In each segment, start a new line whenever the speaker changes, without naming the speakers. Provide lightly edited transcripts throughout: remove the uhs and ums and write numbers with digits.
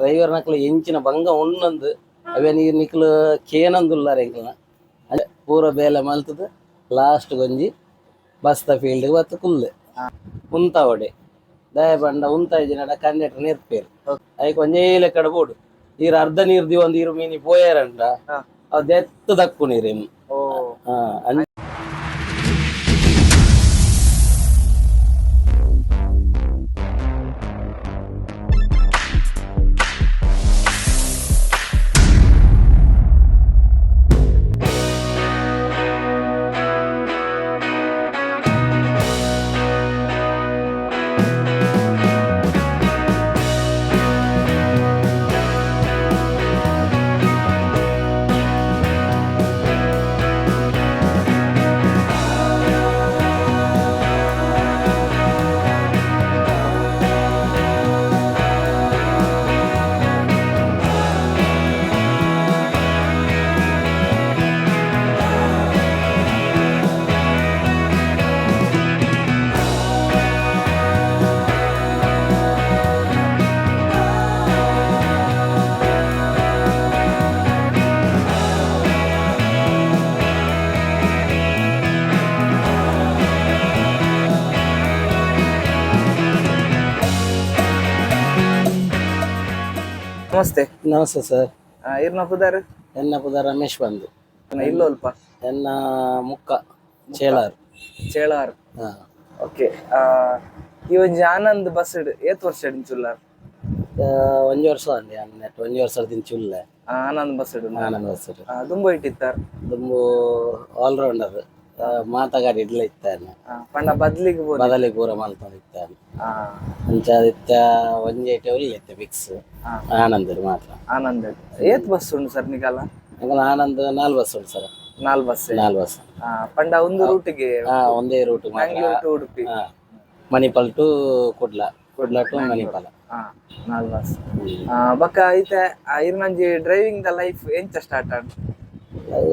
Driver ನಕ್ಲ ಎಂಚಿನ ಭಂಗ ಉಣ್ಣಂದು ಅವೇ ನೀರು ನಿಕ್ಲು ಕೇನಂದುಲ್ಲಾರ ಎಂಕ್ಲನ ಅದೇ ಪೂರ ಬೇಲೆ ಮಲ್ತದ ಲಾಸ್ಟ್ ಗೊಂಜಿ ಬಸ್ತ ಫೀಲ್ಡ್ ಬತ್ತು ಕುಲ್ಲೆ ಉಂತ ಒಡೆ ದಯ ಬಂಡ ಉಂತ ಇಜಿನಡ ಕಂಡಕ್ಟರ್ ನಿರ್ಪೇರು ಅದಕ್ಕೆ ಒಂಜೇಲೆ ಕಡೆ ಬೋಡು ನೀರು ಅರ್ಧ ನೀರು ದಿವಂದು ಇರು ಮೀನಿ ಪೋಯಾರಂಟ ಅದು ಎತ್ತು ದಕ್ಕು ನೀರೇನು ಹಾ.
ನಮಸ್ತೆ.
ನಮಸ್ತೆ ಸರ್.
ಇರ್ನ ಪುದಾರ್
ಎನ್ನ ಪುದಾರ್ ರಮೇಶ್ ಬಂದು
ಇಲ್ಲೋ ಅಲ್ಪ
ಎನ್ನ ಮುಕ್ಕ ಚೇಳಾರ್
ಚೇಳಾರ್. ಓಕೆ. ಈ ಒಂಜಿ ಆನಂದ್ ಬಸ್ ಏತ್ ವರ್ಷ ಚುಲ್ಲಾರ್
ಒಂಜಿ ವರ್ಷ ಅಂಡಿ ಅನ್ನೆಟ್ ಒಂಜಿ ವರ್ಷ ಚುಲ್ಲೆ
ಆನಂದ್ ಬಸ್
ಆನಂದ್ ಬಸ್
ದುಂಬು ಇಟ್ಟಿತ್ತಾರ
ದುಂಬು ಆಲ್ರೌಂಡರ್ ಮಾತಗಾಡಿ ಇಡ್ಲ ಇತ್ತಾನೆ
ಪಂಡ ಬದ್ಲಿಗೆ
ಬದಲಿಗೆ ಪೂರ ಮಲ್ತೊಂದು ಇತ್ತಾನೆ ಅಂಚಾದಿತ್ತ ಒಂಜೇಟೆ ಒಳ್ಳೆ ಫಿಕ್ಸ್ ಆನಂದ್ ಮಾತ್ರ.
ಆನಂದ್ ಏತ್ ಬಸ್ ಉಂಡು ಸರ್ ನಿಗಲ
ಆನಂದ್ 4 ಬಸ್ ಉಂಟು ಸರ್.
4 ಬಸ್
4 ಬಸ್
ಪಂಡ ಒಂದು ರೂಟಿಗೆ
ಒಂದೇ route
Mangaluru to Udupi
Manipal to Kudla to Manipal
4 bus ಬಕ್ಕ ಐತೆ ಇರ್ನಂಜಿ ಡ್ರೈವಿಂಗ್ ದ ಲೈಫ್ ಎಂಚ ಸ್ಟಾರ್ಟ್ ಆಂಡ್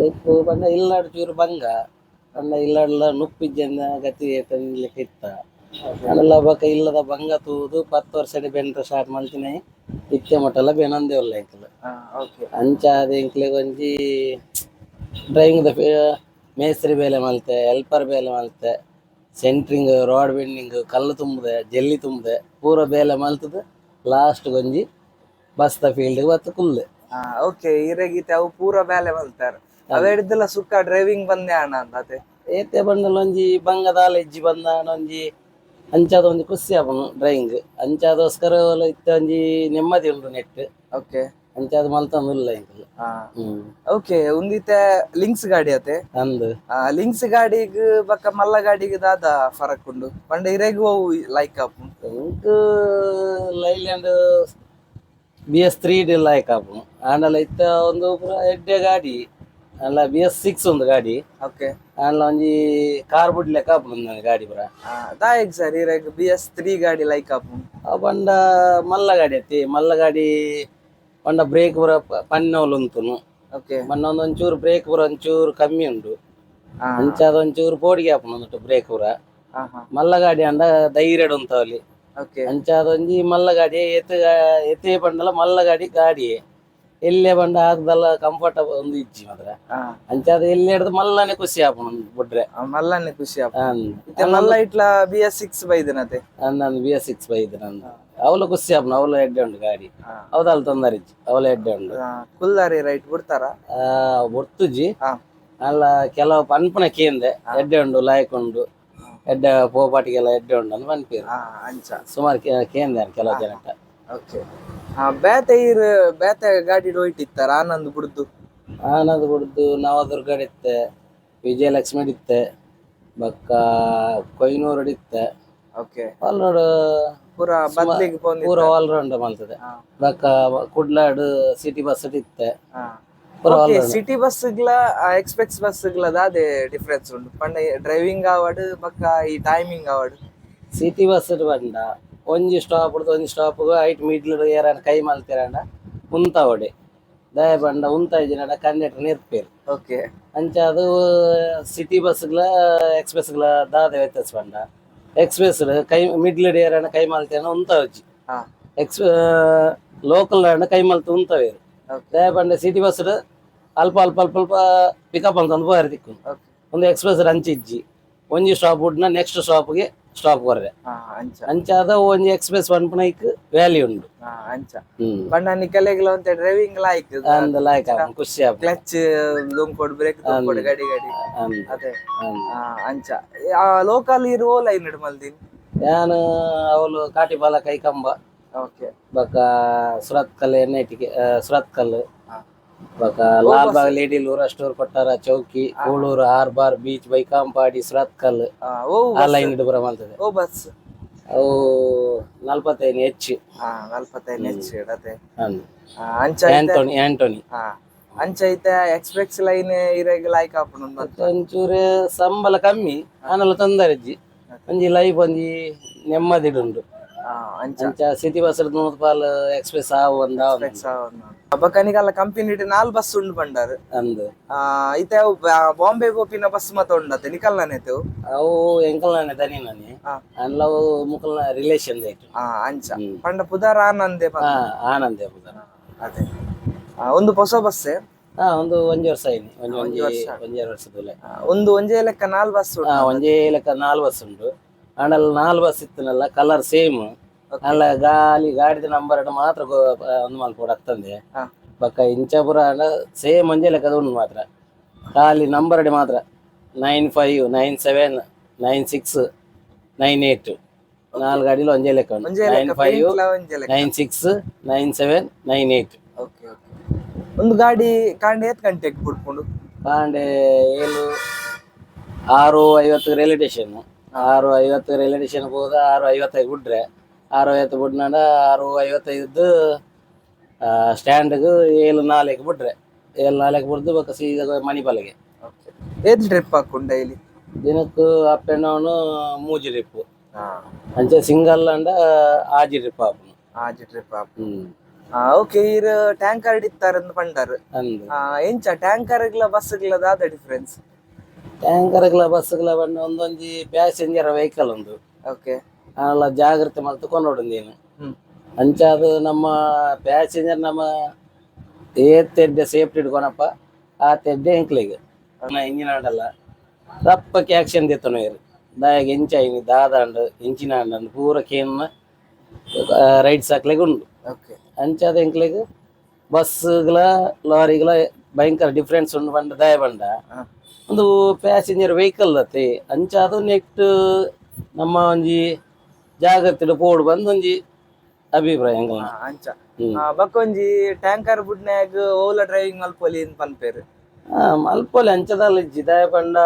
ಇಪ್ಪು ಪಂಡ ಇಲ್ಲಾಡ್ ಚೂರು ಬಂಗ ಪಂಡ ಇಲ್ಲಾಡ್ಲ ನುಪ್ಪಿಜ್ಜಂದ ಗತಿ ಲೆಕ್ಕ ಇತ್ತ ಅಲ್ಲ ಬಕ್ಕ ಇಲ್ಲದ ಬಂಗ ತೂದು 10 ವರ್ಷ ಬೆಂಟ್ರ ಸ್ಟಾರ್ಟ್ ಮಾಡ್ತೀನಿ ಇತ್ತೆ ಮಟ್ಟಲ್ಲ ಬೆನಂದೇ ಒಳ್ಳೆ ಐತಲ್ಲ ಅಂಚಾದ ಇಂಕ್ಲೆ ಒಂಜಿ ಡ್ರೈವಿಂಗ್ ದ ಮೇಸ್ತ್ರಿ ಬೇಲೆ ಮಲ್ತೆ ಹೆಲ್ಪರ್ ಬೇಲೆ ಮಲ್ತೆ ಸೆಂಟ್ರಿಂಗ್ ರೋಡ್ ಬೆಂಡಿಂಗ್ ಕಲ್ಲು ತುಂಬದೆ ಜಲ್ಲಿ ತುಂಬದೆ ಪೂರ ಬೇಲೆ ಮಲ್ತದ ಲಾಸ್ಟ್ ಗೊಂಜಿ ಬಸ್ತ ಫೀಲ್ಡ್ ಬತ್ತು ಕುಲ್ಲೆ.
ಓಕೆ. ಇರಗೀತೆ ಅವು ಪೂರ ಬೇಲೆ ಮಲ್ತಾರ ಅವೇ ಹಿಡ್ದೆಲ್ಲ ಸುಕ್ಕ ಡ್ರೈವಿಂಗ್ ಬಂದೆ ಅಣ್ಣ ಅಂತ
ಏತೆ ಬಂಡಲ್ ಒಂಜಿ ಬಂಗದಾಲ ಇಜ್ಜಿ ಬಂದ ಒಂಜಿ ಅಂಚಾದ ಒಂಜಿ ಖುಷಿ ಆಪನು ಡ್ರೈವಿಂಗ್ ಅಂಚಾದೋಸ್ಕರ ಇತ್ತ ಒಂಜಿ ನೆಮ್ಮದಿ ಉಂಟು net.
Okay.
ಅಂಚಾದ ಮಲ್ತಂದುಲ್ಲ Ilkal.
Okay. ಉಂದಿತ್ತೆ links ಗಾಡಿ ಅತೆ
ಅಂದ್
ಲಿಂಕ್ಸ್ ಗಾಡಿಗ್ ಬಕ್ಕ ಮಲ್ಲ ಗಾಡಿಗ್ ದಾದ ಫರಕ್ ಉಂಡು ಪಂಡ ಇರೆಗ್ ಅವು ಲೈಕ್ ಆಪು
ಲಿಂಕ್ ಲೈಲ್ಯಾಂಡ್ BS3 ಲೈಕ್ ಆಪು ಆಂಡಲ ಇತ್ತ ಒಂದು ಪೂರ ಎಡ್ಡೆ ಗಾಡಿ ಅಲ್ಲ BS6 ಒಂದು ಗಾಡಿ.
ಓಕೆ.
ಆಂಡ್ಲ ಒಂಜಿ ಕಾರ್ ಬುಡ್ ಲೆಕ್ಕ ಆಪುಂಡು ಗಾಡಿ ಪೂರ
ದಾಯಗ್ ಸರ್ ಇರೆಗ್ BS3 ಗಾಡಿ ಲೈಕ್ ಆಪು
ಪಂಡ ಮಲ್ಲ ಗಾಡಿ ಅತ್ತಿ ಮಲ್ಲ ಗಾಡಿ ಪಂಡ ಬ್ರೇಕ್ ಪೂರ ಪನ್ನೋಲು ಉಂತುನು.
ಓಕೆ.
ಮೊನ್ನೆ ಒಂಚೂರು ಬ್ರೇಕ್ ಪೂರ ಒಂಚೂರು ಕಮ್ಮಿ ಉಂಡು ಅಂಚಾದ ಒಂಚೂರು ಪೋಡಿಗೆ ಆಪುಂಡು ಬ್ರೇಕ್ ಪೂರ ಮಲ್ಲ ಗಾಡಿ ಅಂಡ ಧೈರ್ಯಡ್ ಉಂತವಲ್ಲಿ.
ಓಕೆ.
ಅಂಚಾದ ಒಂಜಿ ಮಲ್ಲ ಗಾಡಿ ಎತ್ತೆ ಪಂಡಲ ಮಲ್ಲ ಗಾಡಿ ಎಲ್ಲೇ ಬಂಡ ಆಗ್ದಲ್ಲ ಕಂಫರ್ಟ್ ಒಂದು ಇಜ್ಜಿ ಮಾತ್ರ ಅಂಚಾದ ಎಲ್ಲಿ ಹಿಡ್ದು ಮಲ್ಲನೆ ಖುಷಿ ಆಪುನು ಬಿಟ್ರೆ
ಮಲ್ಲನೆ ಖುಷಿ ಆಪು ಮಲ್ಲ ಇಟ್ಲ BS6 ಬೈದನತೆ
ನಾನು BS6 ಬೈದ ನಂದು ಅವಳು ಖುಷಿ ಆಪುನು ಅವಳು ಎಡ್ಡೆ ಉಂಡು ಗಾಡಿ ಅವದಲ್ಲಿ ತೊಂದರಿಜ್ಜಿ ಅವಳ ಎಡ್ಡೆ ಉಂಡು
ಕುಲ್ದಾರಿ ರೈಟ್ ಬಿಡ್ತಾರ
ಬೊರ್ತುಜಿ ಅಲ್ಲ ಕೆಲವು ಪನ್ಪುನ ಕೇಂದೆ ಎಡ್ಡೆ ಉಂಡು ಲಾಯ್ಕ್ ಉಂಡು ಎಡ್ಡೆ ಪೋಪಾಟಿಗೆಲ್ಲ ಎಡ್ಡೆ ಉಂಡು ಅಂತ ಪನ್ಪೀರು
ಅಂಚ
ಸುಮಾರು ಕೇಂದೆ ಕೆಲವು ಜನಟ.
ಓಕೆ. ಬೇತೆ ಗಾಡಿ ಹೋಯ್ತಿತ್ತಾರ ಆನಂದ್ ಬಿಡ್ದು ನವದುರ್ಗ ಇತ್ತೆ ವಿಜಯಲಕ್ಷ್ಮಿ ಇತ್ತೆ ಬಕ್ಕ ಕೊಯ್ನೂರು ಇತ್ತೆ. ಓಕೆ. ಆಲ್ರೌಂಡ್ ಪೂರ ಬದ್ಲಿಗೆ ಪೂರ ಆಲ್ರೌಂಡ್ ಮಲ್ತದೆ ಬಕ್ಕ ಕುಡ್ಲಾಡ್ ಸಿಟಿ ಬಸ್ ಇತ್ತೆ. ಸಿಟಿ ಬಸ್ಗ್ಲ ಎಕ್ಸ್ಪ್ರೆಸ್ ಬಸ್ಗ್ಲ ದಾದೆ ಡಿಫರೆನ್ಸ್ ಉಂಡು ಪಂಡ ಡ್ರೈವಿಂಗ್ ಆವಡ್ ಬಕ್ಕ ಈ ಟೈಮಿಂಗ್ ಆವಡ್ ಸಿಟಿ ಬಸ್ ಬಂಡ ಒಂಜಿ ಸ್ಟಾಪ್ ಒಂಜಿ ಸ್ಟಾಪ್ ಐಟ್ ಮಿಡ್ಲ್ ಏರಾನ ಕೈ ಮಲ್ತಿರಾಂಡ ಉಂತ ಒಡೆ ದಯ ಬಂಡ ಉಂತ ಇಜಿನಡ ಕಂಡಕ್ಟರ್ ನಿರ್ಪೇರು. ಓಕೆ. ಅಂಚಾದು ಸಿಟಿ ಬಸ್ಗ್ಲ ಎಕ್ಸ್ಪ್ರೆಸ್ಗ್ಲ ದಾದ ವ್ಯತ್ಯಾಸ ಬಂಡ ಎಕ್ಸ್ಪ್ರೆಸ್ ಕೈ ಮಿಡ್ಲ್ ಏರಾನ ಕೈ ಮಲ್ತಿರಾಂಡ ಉಂತ ವಜ್ಜಿ
ಎಕ್ಸ್ ಲೋಕಲ್ ಕೈ ಮಲ್ತು ಉಂತವೇರು ದಯಪಂಡ ಸಿಟಿ ಬಸ್ ಅಲ್ಪ ಅಲ್ಪ ಅಲ್ಪ ಅಲ್ಪ ಪಿಕಪ್ ಅಂತ ಒಂದು ಬೋಯರ್ ತಿಕ್ಕು ಒಂದು ಎಕ್ಸ್ಪ್ರೆಸ್ ಅಂಚಿಜ್ಜಿ ಒಂಜಿ ಸ್ಟಾಪ್ ಬಿಡ್ನ ನೆಕ್ಸ್ಟ್ ಸ್ಟಾಪ್ಗೆ ಸ್ಟಾಪ್ ಬರ್ರೆ ಅಂಚಾದ ಒಂಜಿ ಎಕ್ಸ್ಪ್ರೆಸ್ ಪನ್ಪನೈಕ್ ವ್ಯಾಲ್ಯೂ ಉಂಡು
ಅಂಚ ಪಂಡ ನಿಕಲೆಗ್ಲ ಒಂತೆ ಡ್ರೈವಿಂಗ್ ಲಾಯ್ಕ್
ಅಂದ ಲಾಯ್ಕ್ ಖುಷಿ ಆಪುಂಡು.
ಕ್ಲಚ್ ಲೋಂಕೊಡ್ ಬ್ರೇಕ್ ತಗೊಂಡು ಗಾಡಿ ಗಾಡಿ ಅದೇ ಅಂಚ ಲೋಕಲ್ ಇರುವ ಲೈನ್ ಮಲ್ದಿನ್
ಯಾನ್ ಅವಳು ಕಾಟಿಪಾಲ ಕೈಕಂಬ
ಓಕೆ
ಬಕ ಸುರತ್ಕಲ್ ಎನ್ಐಟಿಗೆ ಸುರತ್ಕಲ್ ಬಕ ಲಾಲ್ ಬಾಗ್ ಲೇಡಿ ಲೂರಾ ಸ್ಟೋರ್ ಕೊಟ್ಟಾರ ಚೌಕಿ ಕೂಳೂರು ಆರ್ಬಾರ್ ಬೀಚ್ ಬೈಕಾಂಪಾಡಿ ಸುರತ್ಕಲ್ ಆ ಲೈನ್ ಇಡು ಬರ ಮಾಡ್ತದೆ
ಓ ಬಸ್
ಅವು 45 ಹೆಚ್ಚು
45 ಹೆಚ್ಚು ಅದೇ
ಅಂದ್
ಅಂಚ
ಆಂಟೋನಿ
ಅಂಚ ಐತೆ ಎಕ್ಸ್ಪ್ರೆಸ್ ಲೈನ್ ಇರೆಗ್ ಲಾಯ್ಕ್ ಆಪುಂಡು
ಮತ್ತೆ ಒಂಚೂರು ಸಂಬಳ ಕಮ್ಮಿ ಆನಲ್ಲ ತೊಂದರೆಜ್ಜಿ ಒಂಜಿ ಲೈಫ್ ಒಂಜಿ ನೆಮ್ಮದಿಡುಂಡು ಅಂಚ ಸಿಟಿ ಬಸ್ ಪಾಲ್ ಎಕ್ಸ್ಪ್ರೆಸ್ ಒಂದ
ಬಕನಿಗಲ್ಲ ಕಂಪನಿ ನಾಲ್ ಬಸ್ ಉಂಡು ಪಂಡಾರು
ಅಂದ್
ಐತೆ ಅವು ಬಾಂಬೆ ಗೋಪಿನ ಬಸ್ ಮತ್ತ ಉಂಡತ್ತೆ ನಿಕಲ್ನನೇತು
ಅವು ಎಂಕಲ್ನಾನೆ ದನಿ ನಾನಿ ಅಲ್ಲವು ಮುಕಲ್ನ ರಿಲೇಷನ್ ದೈತು
ಅಂಚ ಪಂಡ ಪುದಾರ ಆನಂದೆ
ಆನಂದೆ ಪುದಾರ
ಅದೇ ಒಂದು ಹೊಸ ಬಸ್ಸೆ
ಒಂದು ಒಂಜಿ ವರ್ಷ ಆಯ್ನಿ ಒಂಜಿ ವರ್ಷದ
ಒಂದು ಒಂಜೇ ಲೆಕ್ಕ ನಾಲ್ ಬಸ್
ಒಂಜೇ ಲೆಕ್ಕ 4 ಬಸ್ ಉಂಟು ಆಂಡಲ್ 4 ಬಸ್ ಇತ್ತನಲ್ಲ ಕಲರ್ ಸೇಮ್ ಅಲ್ಲ ಗಾಡಿದ ನಂಬರ್ ಮಾತ್ರ ಒಂದು ಮಲ್ಪೋಡು ಹತ್ತಂದೆ ಬಕ್ಕ ಇಂಚಾಪುರ ಸೇಮ್ ಒಂಜೇ ಲೆಕ್ಕದ ಉಂಟು ಮಾತ್ರ ಖಾಲಿ ನಂಬರ್ ಮಾತ್ರ 95 97 96 98 4 ಗಾಡಿಲು ಒಂಜೇ ಲೆಕ್ಕ ಉಂಟು 95 96 97 98
ಒಂದು ಗಾಡಿ ಕಾಂಡೆ ಎತ್ ಗಂಟೆಗೆ ಬಿಡ್ಕೊಂಡು
ಕಾಂಡೆ 6:50 ರೈಲ್ವೆ ಸ್ಟೇಷನ್ 6:50 ರೈಲ್ವೆ ಸ್ಟೇಷನ್ ಹೋದ 6:55 ಬಿಡ್ರೆ 6:50 ಬಿಡ್ನಾಡ 6:55 ಸ್ಟ್ಯಾಂಡ್ಗೆ 7:04 ಬಿಡ್ರೆ 7:04 ಬಿಡ್ದು ಬಕ್ಕ ಸೀದಾ ಮಣಿಪಾಲಿಗೆ
ಏತ್ ಟ್ರಿಪ್ ಹಾಕೊಂಡು ಡೈಲಿ
ದಿನಕ್ಕೂ ಅಪ್ ಅಂಡ್ ಡೌನ್ 3 ಟ್ರಿಪ್ ಅಂಚೆ ಸಿಂಗಲ್ ಅಂಡ ಆಜಿ ಟ್ರಿಪ್ ಹಾಪುನು
ಓಕೆ ಇರ್ ಟ್ಯಾಂಕರ್ ಇತ್ತಾರಂದ್ ಪಂಡಾರು ಎಂಚ ಟ್ಯಾಂಕರ್ಗ್ಲ ಬಸ್ಗ್ಲ ದಾದ ಡಿಫರೆನ್ಸ್
ಟ್ಯಾಂಕರ್ಗ್ಲ ಬಸ್ಗ್ಲ ಬಂಡ ಒಂದೊಂಜಿ ಪ್ಯಾಸೆಂಜರ್ ವೆಹಿಕಲ್ ಉಂಡು
ಓಕೆ
ಅಲ್ಲ ಜಾಗ್ರತೆ ಮಲ್ತು ಕೊಂಡೋಡಿಂದೇನು ಅಂಚಾದು ನಮ್ಮ ಪ್ಯಾಸೆಂಜರ್ ನಮ್ಮ ಏತ್ತೆಡ್ಡೆ ಸೇಫ್ಟಿ ಇಟ್ಕೊನಪ್ಪ ಆ ತೆಡ್ಡೆ ಎಂಕ್ಲಿಗೆ ಇಂಜಿನ್ ಆಂಡಲ್ಲ ರಪ್ಪಕ್ಕೆ ಆಕ್ಷನ್ ದೆತ್ತನು ಇರು ದಾಯಾಗ ಎಂಚಾಯಿನಿ ದಾದಾಂಡು ಇಂಚಿನ ಆಂಡು ಪೂರ ಕೇನ್ನ ರೈಡ್ ಸಾಕ್ಲೆಗ್ ಉಂಡು ಅಂಚಾದ ಎಂಕ್ಲೆಗ್ ಬಸ್ಗ್ಲ ಲಾರಿಗ್ಲ ಭಯಂಕರ ಡಿಫ್ರೆನ್ಸ್ ಉಂಡು ಬಂಡ ದಾಯ ಬಂಡ ಒಂದು ಪ್ಯಾಸೆಂಜರ್ ವೆಹಿಕಲ್ ಅತ್ತೆ ಅಂಚಾದು ನೆಕ್ಸ್ಟ್ ನಮ್ಮ ಒಂಜಿ ಜಾಗ್ರತೆ ಪೋಡು ಬಂದು ಒಂಜಿ ಅಭಿಪ್ರಾಯ
ಅಂಚ ಬಕ್ಕೊಂಜಿ ಟ್ಯಾಂಕರ್ ಬುಡ್ನ್ಯಾಗ ಓಲಾ ಡ್ರೈವಿಂಗ್ ಮಲ್ಪೊಲಿ ಪನ್ಪೇರು
ಮಲ್ಪೊಲಿ ಅಂಚದಲ್ಲ ಇಜ್ಜಿ ದಾಯ ಬಂಡ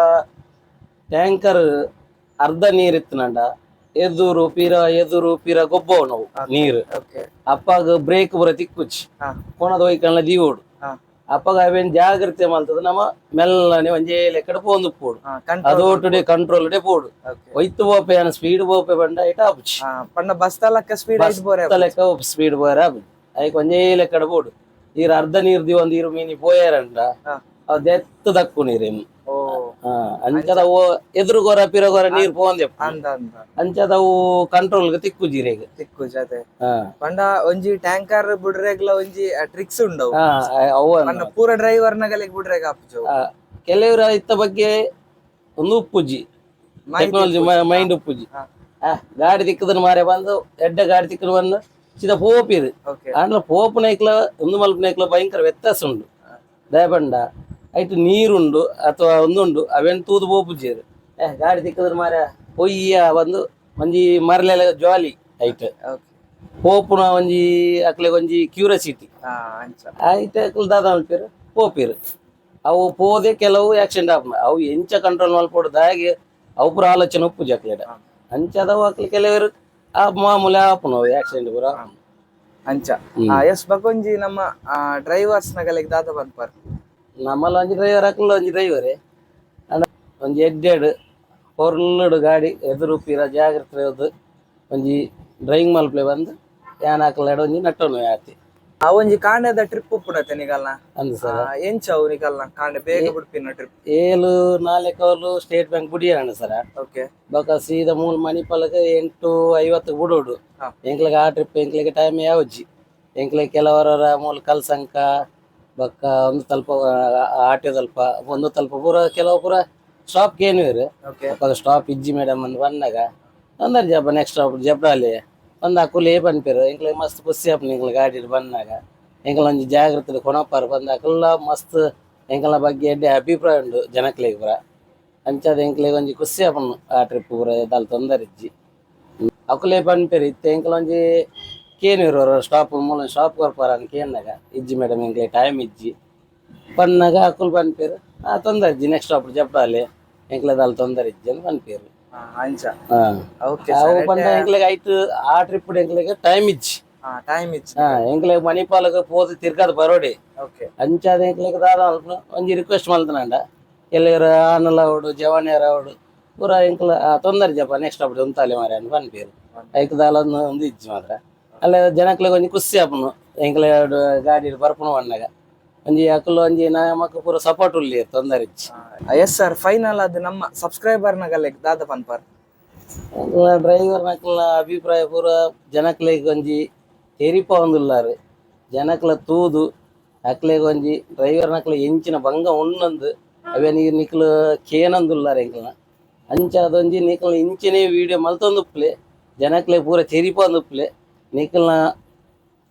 ಟ್ಯಾಂಕರ್ ಅರ್ಧ ನೀರಿತ್ತನಂಡ ಎದುರು ಪೀರ ಗೊಬ್ಬವು ನಾವು ನೀರು ಅಪ್ಪಾಗ ಬ್ರೇಕ್ ಬರ ತಿಕ್ಕುಚ್ಚಿ ಕೊಣದ ಒಯ್ಕಣ್ಣ ದೀವೋಡು ಅಪ್ಪಾಗ ಅವೇನ್ ಜಾಗ್ರತೆ ಮಲ್ತದ ನಮ್ಮ ಮೆಲ್ಲನೆ ಒಂಜೇ ಲೆಕ್ಕಡ ಪೋಂದು ಪೋಡು ಅದೋಟುಡೆ ಕಂಟ್ರೋಲ್ ಡೆ ಪೋಡು ಒಯ್ತು ಬೋಪೆ ಅನ್ನ ಸ್ಪೀಡ್ ಬೋಪೆ ಬಂಡ ಐಟ ಆಪುಚ್ಚಿ
ಪಂಡ ಬಸ್ ಲೆಕ್ಕ
ಸ್ಪೀಡ್ ಬೋರ ಆಪುಜಿ ಐಕ್ ಒಂಜೇ ಲೆಕ್ಕಡ ಪೋಡು ಈರ್ ಅರ್ಧ ನೀರ್ ದಿ ಒಂದ್ ಈರು ಮೀನಿ ಪೋಯಾರಂಡ ಅವ್ ದೆತ್ತು ದಕ್ಕು ನೀರೇನು ಅಂಚದವು ಎದುರುಗೋರ ಪಿರಗೋರ ನೀರ್ ಪೋಂದೆ ಅಂಚದವು ಕಂಟ್ರೋಲ್ ತಿಕ್ಕು ಜೀರೆಗ್
ತಿಕ್ಕು ಜತೆ ಪಂಡ ಒಂಜಿ ಟ್ಯಾಂಕರ್ ಬುಡ್ರೆಗ್ಲ ಒಂಜಿ ಟ್ರಿಕ್ಸ್ ಉಂಡವು ಪಂಡ ಪೂರ ಡ್ರೈವರ್ ನಗಲಿಗೆ ಬುಡ್ರೆಗ್ ಆಪುಜು
ಕೆಲವರು ಇತ್ತ ಬಗ್ಗೆ ಒಂದು ಉಪ್ಪುಜಿ ಟೆಕ್ನಾಲಜಿ ಮೈಂಡ್ ಉಪ್ಪುಜಿ ಗಾಡಿ ತಿಕ್ಕದನ್ ಮಾರೆ ಬಂದು ಎಡ್ಡ ಗಾಡಿ ತಿಕ್ಕನ ಬಂದು ಸೀದಾ ಪೋಪಿರು ಆಂಡ್ಲ ಪೋಪುನೈಕ್ಲ ಒಂದು ಮಲ್ಪನೈಕ್ಲ ಭಯಂಕರ ವ್ಯತ್ಯಾಸ ಉಂಡು ದಯಪಂಡ ಐಟು ನೀರುಂಡು ಅಥವಾ ಒಂದುಂಡು ಅವೆನ್ ತೂದು ಪೋಪುಜೇರು ಗಾಡಿ ತಿಕ್ಕದ್ರ ಮಾರ ಪೊಯ್ಯ ಬಂದು ಒಂಜಿ ಮರಲೆಲ್ಲ ಜಾಲಿ ಐಟ್ ಪೋಪುನ ಒಂಜಿ ಅಕ್ಲೆಗ್ ಒಂಜಿ ಕ್ಯೂರಿಯಾಸಿಟಿ ಐಟ್ ಅಕ್ಲು ದಾದ ಮಲ್ಪೇರು ಪೋಪಿರು ಅವು ಪೋದೆ ಕೆಲವು ಆಕ್ಸಿಡೆಂಟ್ ಆಪುನ ಅವು ಎಂಚ ಕಂಟ್ರೋಲ್ ಮಲ್ಪೊಡು ಹಾಗೆ ಅವು ಪುರ ಆಲೋಚನೆ ಉಪ್ಪುಜಿ ಅಕ್ಲೆಡ ಅಂಚದವು ಅಕ್ಲೆ ಕೆಲವರು ಆ ಮಾಮೂಲಿ ಆಪುನವು ಆಕ್ಸಿಡೆಂಟ್ ಪೂರ
ಅಂಚ ಎಸ್ ಬಕೊಂಜಿ ನಮ್ಮ ಡ್ರೈವರ್ಸ್ ನಗಲಿಗೆ ದಾದ ಬಂದ್ಪಾರ್
ನಮ್ಮಲ್ಲಿ ಒಂಜಿ ಡ್ರೈವರ್ ಹಾಕಲ್ಲ ಒಂಜಿ ಡ್ರೈವರೇ ಒಂಜಿ ಎಡ್ಡೆಡು ಹೊರ್ಲಡು ಗಾಡಿ ಎದುರು ಪೀರ ಜಾಗ್ರತೆ ಹೋದು ಒಂಜಿ ಡ್ರೈವಿಂಗ್ ಮಲ್ಪಲೆ ಬಂದು ಯಾನ್ ಹಾಕಲಾಡ ಒಂಜಿ ನಟ್ಟನು ಆತಿ
ಒಂಜಿ ಕಾಂಡೆದ ಟ್ರಿಪ್ ಉಪ್ಪುಡತೆ ನಿಗಲ್ನ
ಅಂದ್ ಸರ್
ಎಂಚವು ನಿಗಲ್ನ ಕಾಂಡೆ ಬೇಗ ಬಿಡ್ಪಿನ ಟ್ರಿಪ್.
ಏಳು 4 ಅವರ್ಲು ಸ್ಟೇಟ್ ಬ್ಯಾಂಕ್ ಬುಡಿಯಾಣ ಸರ.
ಓಕೆ
ಬೊಕ ಸೀದಾ ಮೂಲ ಮಣಿಪಾಲಕ್ಕೆ 8:50 ಬುಡೋಡು.
ಹಾ.
ಎಂಕ್ಲೆಗ್ ಆ ಟ್ರಿಪ್ ಎಂಕ್ಲೆಗ್ ಟೈಮ್ ಯಾವಜ್ಜಿ ಎಂಕ್ಲೆಗ್ ಕೆಲವರ ಮೂಲ ಕಲ್ಸಂಕ ಬೊಕ್ಕ ಒಂದು ತಲ್ಪ ಆಟೋ ತಲ್ಪ ಒಂದು ತಲ್ಪ ಪೂರ ಕೆಲವು ಪೂರ ಸ್ಟಾಪ್ ಕೇನುವೆರು.
ಓಕೆ
ಸ್ಟಾಪ್ ಇಜ್ಜಿ ಮೇಡಮ್ ಅಂದ್ ಬಂದಾಗ ಅಂದರ್ ಜಪ ನೆಕ್ಸ್ಟ್ ಸ್ಟಾಪ್ ಜಪ್ಡಾಲಿ ಒಂದು ಅಕುಲು ಏ ಪನ್ಪೇರು ಎಂಕ್ಲೆಗ್ ಮಸ್ತ್ ಖುಷಿ ಆಪುಂಡು ಎಂಕ್ಲೆ ಗಾಡಿಡ್ ಬಂದಾಗ. ಎಂಕಲ್ ಒಂಜಿ ಜಾಗ್ರತೆ ಕೊನಪಾರು ಬಂದಾಕಲ್ಲ ಮಸ್ತ್ ಎಂಕಲ್ನ ಬಗ್ಗೆ ಎಡ್ಡೆ ಅಭಿಪ್ರಾಯ ಉಂಡು ಜನಕ್ಲೆಗ್ ಪೂರ. ಅಂಚಾದ ಎಂಕ್ಲೆಗ್ ಒಂಜಿ ಖುಷಿ ಆಪುಂಡು ಆ ಟ್ರಿಪ್ ಪೂರ ದಾಲ್ ತೊಂದರೆ ಇಜ್ಜಿ ಅಕುಲೇ ಪನ್ಪೇರು ಇತ್ತೆ ಎಂಕಲ್ ಒಂಜಿ ಕೇನುವೆರು ಸ್ಟಾಪ್ ಮೂಲ ಸ್ಟಾಪ್ ಕೊರ್ಪಾರ ಅಂತ ಕೇನ್ನಾಗ ಇಜ್ಜಿ ಮೇಡಮ್ ಎಂಕ್ಲೆ ಟೈಮ್ ಇಜ್ಜಿ ಪನ್ನಾಗ ಅಕುಲು ಪನ್ಪೇರು ಆ ತೊಂದರೆ ಇಜ್ಜಿ ನೆಕ್ಸ್ಟ್ ಸ್ಟಾಪ್ ಜಪ್ಡಾಲಿ ಎಂಕ್ಲೆ ದಾಲ್ ತೊಂದರೆ ಇಜ್ಜಿ ಅಂತ ಪನ್ಪೇರು.
ಅಂಚ
ಹಾ
ಓಕೆ
ಅವು ಪಂಡ ಎಂಕ್ಲೆಗ್ ಐಟ್ ಆ ಟ್ರಿಪ್ ಎಂಕ್ಲೆಗ್ ಟೈಮ್ ಇಜ್ಜಿ.
ಟೈಮ್ ಇಚ್ಚಿ.
ಎಂಕ್ಲೆಗ್ ಮಣಿಪಾಲಗ್ ಪೋದು ತಿರ್ಗಾದ ಬರೋಡಿ
ಓಕೆ
ಅಂಚಾದ ಎಂಕ್ಲೆಗ್ ದಾದ ಒಂಜಿ ರಿಕ್ವೆಸ್ಟ್ ಮಲ್ತನಂಡ ಕೆಲವರು ಆನಲ ಅವಡು ಜವಾನಿಯರ ಅವಡು ಪೂರ ಎಂಕ್ಲ ತೊಂದರೆ ಜಪ ನೆಕ್ಸ್ಟ್ ಅಪ್ಡು ಉಂತಾಲೆ ಮಾರೆ ಅಂತ ಪನ್ಪೇರು. ಐಕ್ ದಾಲ ಒಂದು ಇಜ್ಜಿ ಮಾತ್ರ ಅಲ್ಲ ಜನಕ್ಲೆಗ್ ಒಂಜಿ ಖುಷಿ ಆಪುಂಡು ಎಂಕ್ಲೆ ಗಾಡಿ ಬರ್ಪುಣ ಬಂದಾಗ ಒಂಜಿ ಅಕುಲು ಒಂಜಿ ನಮಕ್ ಪೂರ ಸಪೋರ್ಟ್ ಉಳ್ಳಿ ತೊಂದರೆ ಇಜ್ಜಿ.
ಎಸ್ ಸರ್ ಫೈನಲ್ ಅದು ನಮ್ಮ ಸಬ್ಸ್ಕ್ರೈಬರ್ ನಗಲೆಗ್ ದಾದ ಪನ್ಪರ್
ಡ್ರೈವರ್ ನಕ್ಲ ಅಭಿಪ್ರಾಯ ಪೂರ ಜನಕ್ಲೆಗ್ ಒಂಜಿ ತೆರಿಪ ಒಂದುಲ್ಲಾರು ಜನಕ್ಲ ತೂದು ಅಕ್ಲೆಗ್ ಒಂಜಿ ಡ್ರೈವರ್ ನಕ್ಲ ಎಂಚಿನ ಭಂಗ ಉಣ್ಣಂದು ಅವೇ ನೀರು ನಿಕ್ಲು ಕೇನಂದುಲ್ಲಾರ ಎಂಕ್ಲನ ಅಂಚಾದೊಂಜಿ ನಿಕ್ಲ ಇಂಚಿನೇ ವಿಡಿಯೋ ಮಲ್ತೊಂದುಪ್ಲೆ ಜನಕ್ಲೆ ಪೂರ ತೆರಿಪ ಒಂದುಪ್ಲೆ ನಿಕ್ಲ್ನ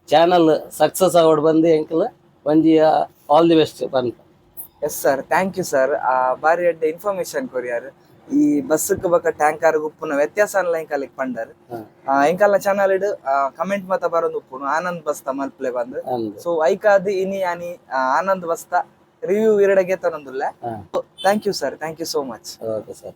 ಚಾನಲ್ ಸಕ್ಸಸ್ ಆವಡ್ ಬಂದು ಎಂಕ್ಲ ಒಂಜಿ ಆಲ್ ದಿ ಬೆಸ್ಟ್ ಪನ್ಪ.
Yes sir thank you sir ಬಾರಿ ಎಡ್ಡೆ ಇನ್ಫಾರ್ಮೇಶನ್ ಕೊರಿಯಾರ್ ಈ ಬಸ್ಕ್ ಬಕ್ಕ ಟ್ಯಾಂಕರ್ ಉಪ್ಪುನ ವ್ಯತ್ಯಾಸ ಎಂಕಲಿಕ್ ಪಂಡರ್ ಎಂಕಲ್ನ ಚಾನಲ್ ಇಡು ಕಮೆಂಟ್ ಮತ ಬರೋದು ಉಪ್ಪುನು ಆನಂದ್ ಬಸ್ತ ಮಲ್ಪ್ಲೆ ಬಂದು ಸೊ ಐಕಾದ್ ಇನಿ ಆನಿ ಆನಂದ್ ಬಸ್ತ ರಿವ್ಯೂ ಇರಡೆಗೆ ತನೊಂದುಲ್ಲ. Thank you sir thank you so much.
Okay sir.